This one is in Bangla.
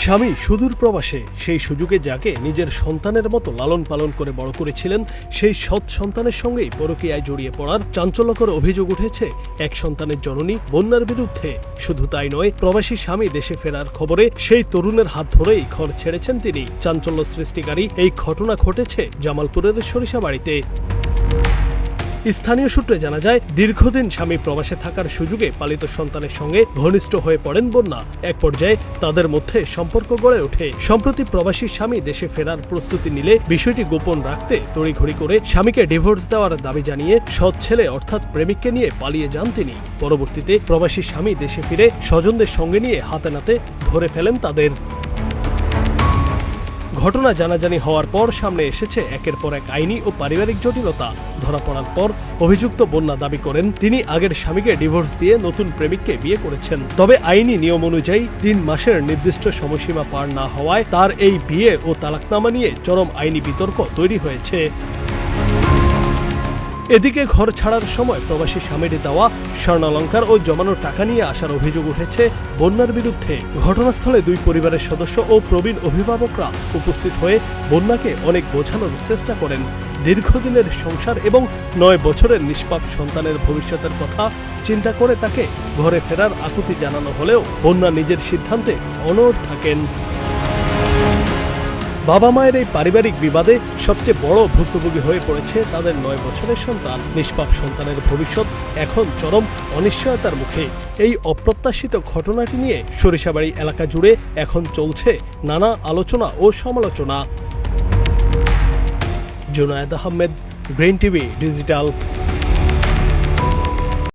স্বামী সুদূর প্রবাসে, সেই সুযোগে যাকে নিজের সন্তানের মতো লালন পালন করে বড় করেছিলেন, সেই সৎ সন্তানের সঙ্গেই পরকীয়ায় জড়িয়ে পড়ার চাঞ্চল্যকর অভিযোগ উঠেছে এক সন্তানের জননী বন্যার বিরুদ্ধে। শুধু তাই নয়, প্রবাসী স্বামী দেশে ফেরার খবরে সেই তরুণের হাত ধরেই ঘর ছেড়েছেন তিনি। চাঞ্চল্য সৃষ্টিকারী এই ঘটনা ঘটেছে জামালপুরের সরিষাবাড়িতে। স্থানীয় সূত্রে জানা যায়, দীর্ঘদিন স্বামী প্রবাসে থাকার সুযোগে পালিত সন্তানের সঙ্গে ঘনিষ্ঠ হয়ে পড়েন বন্যা। এক পর্যায়ে তাদের মধ্যে সম্পর্ক গড়ে ওঠে। সম্প্রতি প্রবাসী স্বামী দেশে ফেরার প্রস্তুতি নিলে বিষয়টি গোপন রাখতে তড়িঘড়ি করে স্বামীকে ডিভোর্স দেওয়ার দাবি জানিয়ে সৎ ছেলে অর্থাৎ প্রেমিককে নিয়ে পালিয়ে যান তিনি। পরবর্তীতে প্রবাসী স্বামী দেশে ফিরে স্বজনদের সঙ্গে নিয়ে হাতে নাতে ধরে ফেলেন তাদের। ঘটনা জানাজানি হওয়ার পর সামনে এসেছে একের পর এক আইনি ও পারিবারিক জটিলতা। ধরা পড়ার পর অভিযুক্ত বন্যা দাবি করেন তিনি আগের স্বামীকে ডিভোর্স দিয়ে নতুন প্রেমিককে বিয়ে করেছেন। তবে আইনি নিয়ম অনুযায়ী ৩ মাসের নির্দিষ্ট সময়সীমা পার না হওয়ায় তার এই বিয়ে ও তালাকনামা নিয়ে চরম আইনি বিতর্ক তৈরি হয়েছে। এদিকে ঘর ছাড়ার সময় প্রবাসী স্বামীর দেওয়া স্বর্ণালংকার ও জমানো টাকা নিয়ে আসার অভিযোগ উঠেছে বন্যার বিরুদ্ধে। ঘটনাস্থলে 2 পরিবারের সদস্য ও প্রবীণ অভিভাবকরা উপস্থিত হয়ে বন্যাকে অনেক বোঝানোর চেষ্টা করেন। দীর্ঘদিনের সংসার এবং 9 বছরের নিষ্পাপ সন্তানের ভবিষ্যতের কথা চিন্তা করে তাকে ঘরে ফেরার আকুতি জানানো হলেও বন্যা নিজের সিদ্ধান্তে অনড় থাকেন। বাবা মায়ের এই পারিবারিক বিবাদে সবচেয়ে বড় ভুক্তভোগী হয়ে পড়েছে তাদের 9 বছরের সন্তান। নিষ্পাপ সন্তানের ভবিষ্যৎ এখন চরম অনিশ্চয়তার মুখে। এই অপ্রত্যাশিত ঘটনাটি নিয়ে সরিষাবাড়ি এলাকা জুড়ে এখন চলছে নানা আলোচনা ও সমালোচনা। Junaid Ahmed, green TV digital.